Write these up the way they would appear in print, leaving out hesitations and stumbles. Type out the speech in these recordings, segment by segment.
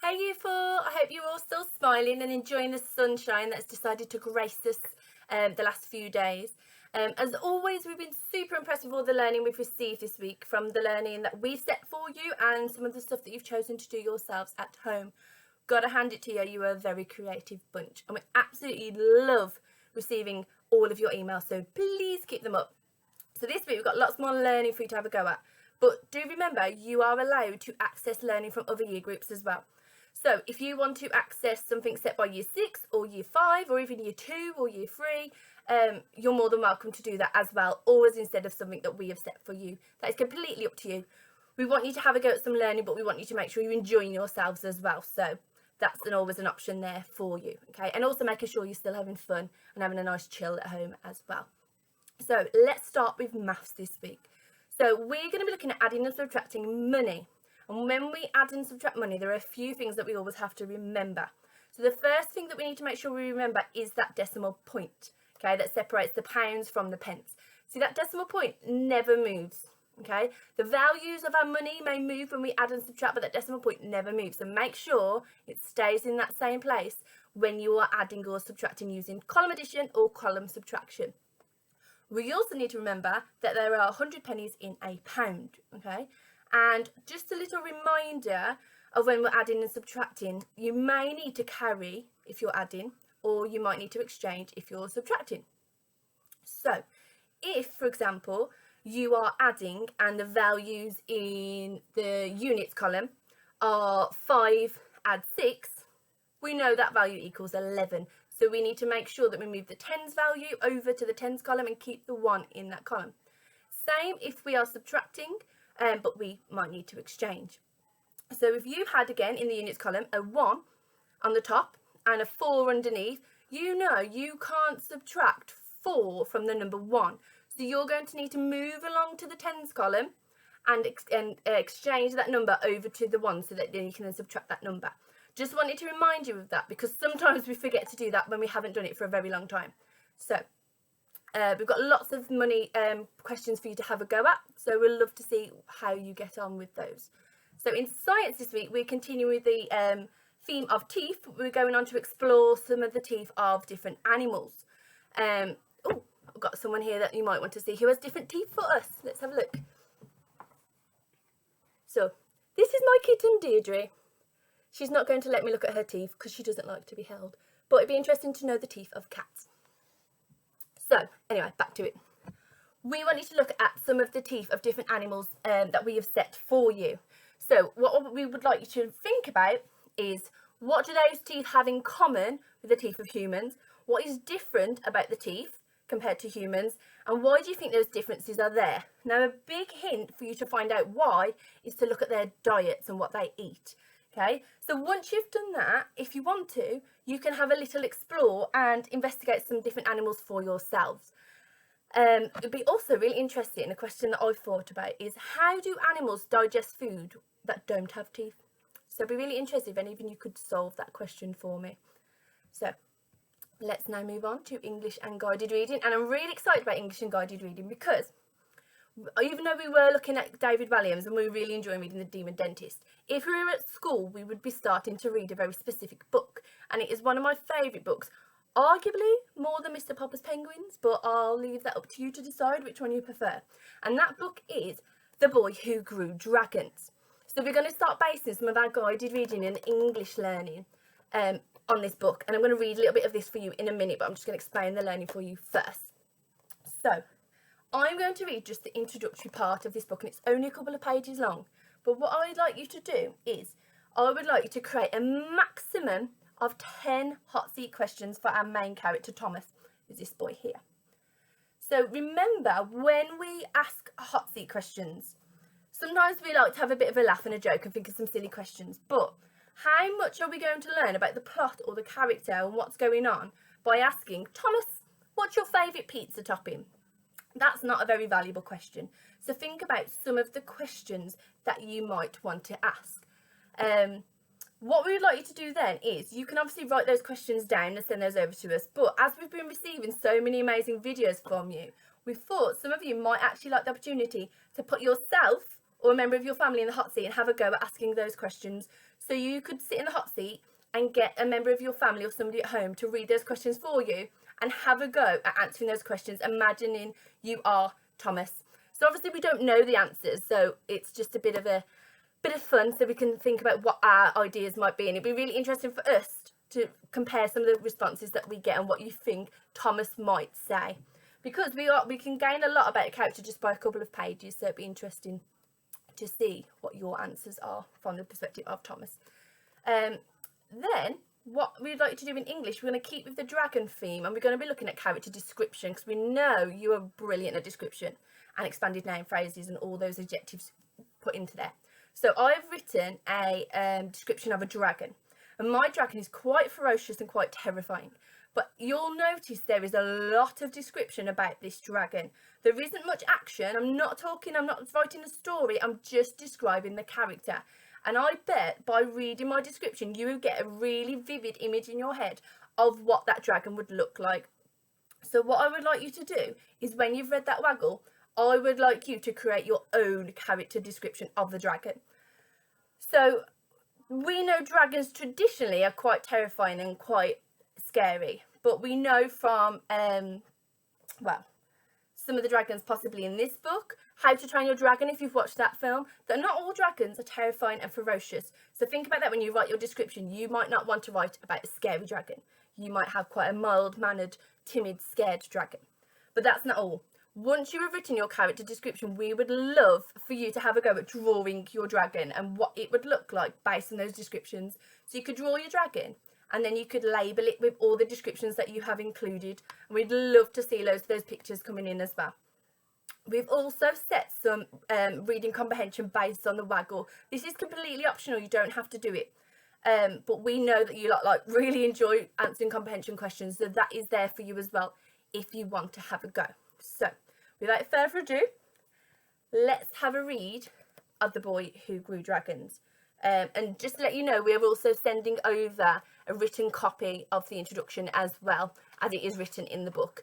Hey you four, I hope you're all still smiling and enjoying the sunshine that's decided to grace us the last few days. As always, we've been super impressed with all the learning we've received this week, from the learning that we set for you and some of the stuff that you've chosen to do yourselves at home. Gotta hand it to you, you are a very creative bunch, and we absolutely love receiving all of your emails, so please keep them up. So this week we've got lots more learning for you to have a go at, but do remember you are allowed to access learning from other year groups as well. So if you want to access something set by year 6 or year 5 or even year 2 or year 3, you're more than welcome to do that as well, always instead of something that we have set for you. That is completely up to you. We want you to have a go at some learning, but we want you to make sure you're enjoying yourselves as well. So that's always an option there for you, okay? And also making sure you're still having fun and having a nice chill at home as well. So let's start with maths this week. So we're going to be looking at adding and subtracting money. And when we add and subtract money, there are a few things that we always have to remember. So the first thing that we need to make sure we remember is that decimal point, okay, that separates the pounds from the pence. See, that decimal point never moves, okay? The values of our money may move when we add and subtract, but that decimal point never moves. So make sure it stays in that same place when you are adding or subtracting using column addition or column subtraction. We also need to remember that there are 100 pennies in a pound, okay? And just a little reminder of when we're adding and subtracting, you may need to carry if you're adding, or you might need to exchange if you're subtracting. So if, for example, you are adding and the values in the units column are 5 add 6, we know that value equals 11. So we need to make sure that we move the tens value over to the tens column and keep the 1 in that column. Same if we are subtracting, but we might need to exchange. So if you had, again, in the units column, a 1 on the top and a 4 underneath, you know you can't subtract 4 from the number 1. So you're going to need to move along to the tens column and exchange that number over to the 1 so that then you can then subtract that number. Just wanted to remind you of that because sometimes we forget to do that when we haven't done it for a very long time. So we've got lots of money questions for you to have a go at, so we'll love to see how you get on with those. So in science this week, we're continuing with the theme of teeth. We're going on to explore some of the teeth of different animals. Oh, I've got someone here that you might want to see who has different teeth for us. Let's have a look. So this is my kitten Deirdre. She's not going to let me look at her teeth because she doesn't like to be held, but it'd be interesting to know the teeth of cats. So anyway, back to it. We want you to look at some of the teeth of different animals that we have set for you. So what we would like you to think about is, what do those teeth have in common with the teeth of humans? What is different about the teeth compared to humans? And why do you think those differences are there? Now, a big hint for you to find out why is to look at their diets and what they eat. Okay, so once you've done that, if you want to, you can have a little explore and investigate some different animals for yourselves. It'd be also really interesting, a question that I've thought about is, how do animals digest food that don't have teeth? So it'd be really interesting if any of you could solve that question for me. So let's now move on to English and guided reading, and I'm really excited about English and guided reading because even though we were looking at David Walliams and we were really enjoying reading The Demon Dentist, if we were at school, we would be starting to read a very specific book. And it is one of my favourite books, arguably more than Mr. Popper's Penguins, but I'll leave that up to you to decide which one you prefer. And that book is The Boy Who Grew Dragons. So we're going to start basing some of our guided reading and English learning on this book. And I'm going to read a little bit of this for you in a minute, but I'm just going to explain the learning for you first. So I'm going to read just the introductory part of this book, and it's only a couple of pages long. But what I'd like you to do is, I would like you to create a maximum of 10 hot seat questions for our main character, Thomas, who's this boy here. So remember, when we ask hot seat questions, sometimes we like to have a bit of a laugh and a joke and think of some silly questions. But how much are we going to learn about the plot or the character and what's going on by asking, Thomas, what's your favourite pizza topping? That's not a very valuable question. So think about some of the questions that you might want to ask. What we would like you to do then is, you can obviously write those questions down and send those over to us. But as we've been receiving so many amazing videos from you, we thought some of you might actually like the opportunity to put yourself or a member of your family in the hot seat and have a go at asking those questions. So you could sit in the hot seat and get a member of your family or somebody at home to read those questions for you and have a go at answering those questions, imagining you are Thomas. So obviously we don't know the answers, so it's just a bit of fun, so we can think about what our ideas might be, and it'd be really interesting for us to compare some of the responses that we get and what you think Thomas might say, because we can gain a lot about a character just by a couple of pages, so it'd be interesting to see what your answers are from the perspective of Thomas. Then what we'd like to do in English, we're going to keep with the dragon theme, and we're going to be looking at character description, because we know you are brilliant at description and expanded name phrases and all those adjectives put into there. So I've written a description of a dragon, and my dragon is quite ferocious and quite terrifying. But you'll notice there is a lot of description about this dragon. There isn't much action. I'm not writing a story, I'm just describing the character. And I bet by reading my description, you will get a really vivid image in your head of what that dragon would look like. So what I would like you to do is, when you've read that waggle, I would like you to create your own character description of the dragon. So we know dragons traditionally are quite terrifying and quite scary, but we know from some of the dragons possibly in this book, How to Train Your Dragon, if you've watched that film, that not all dragons are terrifying and ferocious. So think about that when you write your description. You might not want to write about a scary dragon. You might have quite a mild-mannered, timid, scared dragon. But that's not all. Once you have written your character description, we would love for you to have a go at drawing your dragon and what it would look like based on those descriptions. So you could draw your dragon, and then you could label it with all the descriptions that you have included. And we'd love to see loads of those pictures coming in as well. We've also set some reading comprehension based on the waggle. This is completely optional, you don't have to do it. But we know that you really enjoy answering comprehension questions, so that is there for you as well if you want to have a go. So, without further ado, let's have a read of The Boy Who Grew Dragons. And just to let you know, we are also sending over a written copy of the introduction as well as it is written in the book,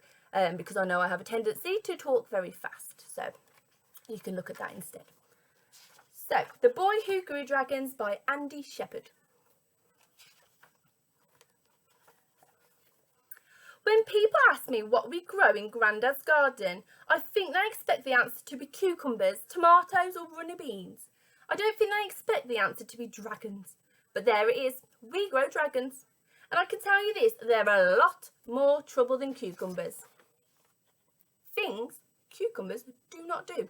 because I know I have a tendency to talk very fast, so you can look at that instead. So, The Boy Who Grew Dragons by Andy Sheppard. When people ask me what we grow in Grandad's garden, I think they expect the answer to be cucumbers, tomatoes or runny beans. I don't think they expect the answer to be dragons. But there it is, we grow dragons. And I can tell you this, they're a lot more trouble than cucumbers. Things cucumbers do not do.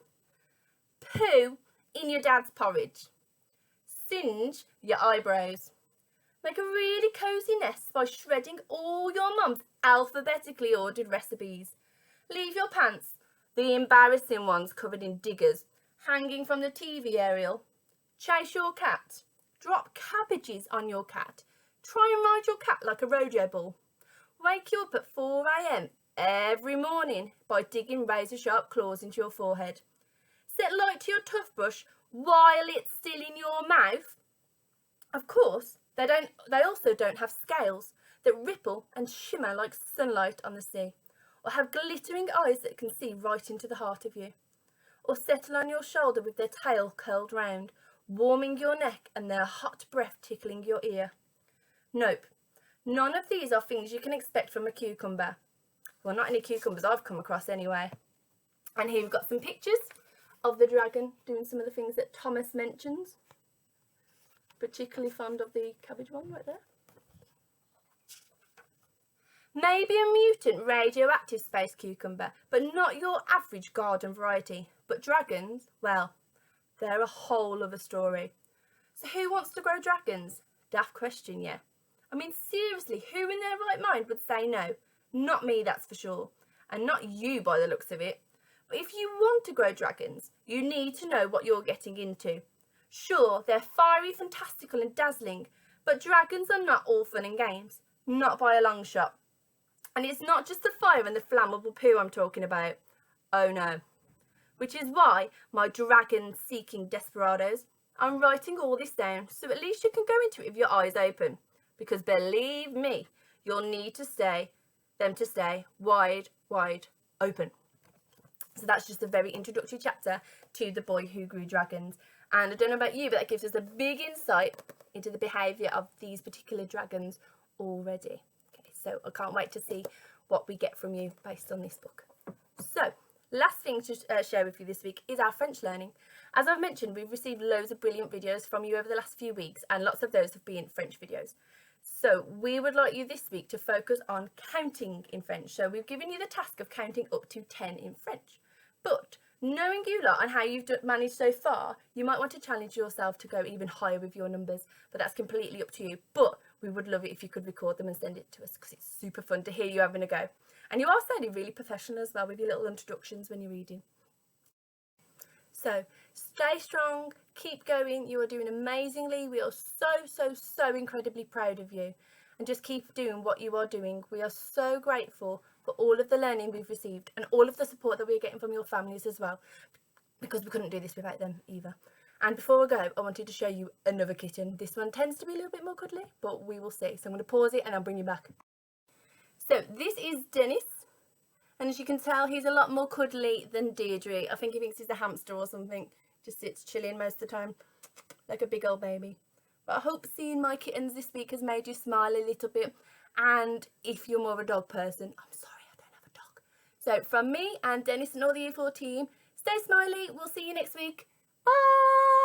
Poo in your dad's porridge. Singe your eyebrows. Make a really cosy nest by shredding all your mum's alphabetically ordered recipes. Leave your pants, the embarrassing ones covered in diggers, hanging from the TV aerial. Chase your cat. Drop cabbages on your cat. Try and ride your cat like a rodeo bull. Wake you up at 4 a.m. every morning by digging razor-sharp claws into your forehead. Set light to your toothbrush while it's still in your mouth. Of course, they also don't have scales that ripple and shimmer like sunlight on the sea, or have glittering eyes that can see right into the heart of you, or settle on your shoulder with their tail curled round, warming your neck and their hot breath tickling your ear. Nope, none of these are things you can expect from a cucumber. Well, not any cucumbers I've come across anyway. And here we've got some pictures of the dragon doing some of the things that Thomas mentions. Particularly fond of the cabbage one right there. Maybe a mutant radioactive space cucumber, but not your average garden variety. But dragons, well, they're a whole other story. So who wants to grow dragons? Daft question, yeah. I mean, seriously, who in their right mind would say no? Not me, that's for sure. And not you by the looks of it. But if you want to grow dragons, you need to know what you're getting into. Sure, they're fiery, fantastical and dazzling, but dragons are not all fun and games. Not by a long shot. And it's not just the fire and the flammable poo I'm talking about. Oh no. Which is why, my dragon-seeking desperados, I'm writing all this down so at least you can go into it with your eyes open. Because believe me, you'll need to stay wide, wide open. So that's just a very introductory chapter to The Boy Who Grew Dragons. And I don't know about you, but that gives us a big insight into the behaviour of these particular dragons already. Okay, so I can't wait to see what we get from you based on this book. So, last thing to share with you this week is our French learning. As I've mentioned, we've received loads of brilliant videos from you over the last few weeks, and lots of those have been French videos. So we would like you this week to focus on counting in French. So we've given you the task of counting up to 10 in French. But knowing you lot and how you've managed so far, you might want to challenge yourself to go even higher with your numbers, but that's completely up to you. But we would love it if you could record them and send it to us, because it's super fun to hear you having a go. And you are sounding really professional as well with your little introductions when you're reading. So stay strong, keep going, you are doing amazingly. We are so incredibly proud of you, and just keep doing what you are doing. We are so grateful for all of the learning we've received and all of the support that we're getting from your families as well, because we couldn't do this without them either. And before I go, I wanted to show you another kitten. This one tends to be a little bit more cuddly, but we will see. So I'm going to pause it and I'll bring you back. So this is Dennis. And as you can tell, he's a lot more cuddly than Deirdre. I think he thinks he's a hamster or something. Just sits chilling most of the time, like a big old baby. But I hope seeing my kittens this week has made you smile a little bit. And if you're more of a dog person, I'm sorry, I don't have a dog. So from me and Dennis and all the U4 team, stay smiley. We'll see you next week. Bye!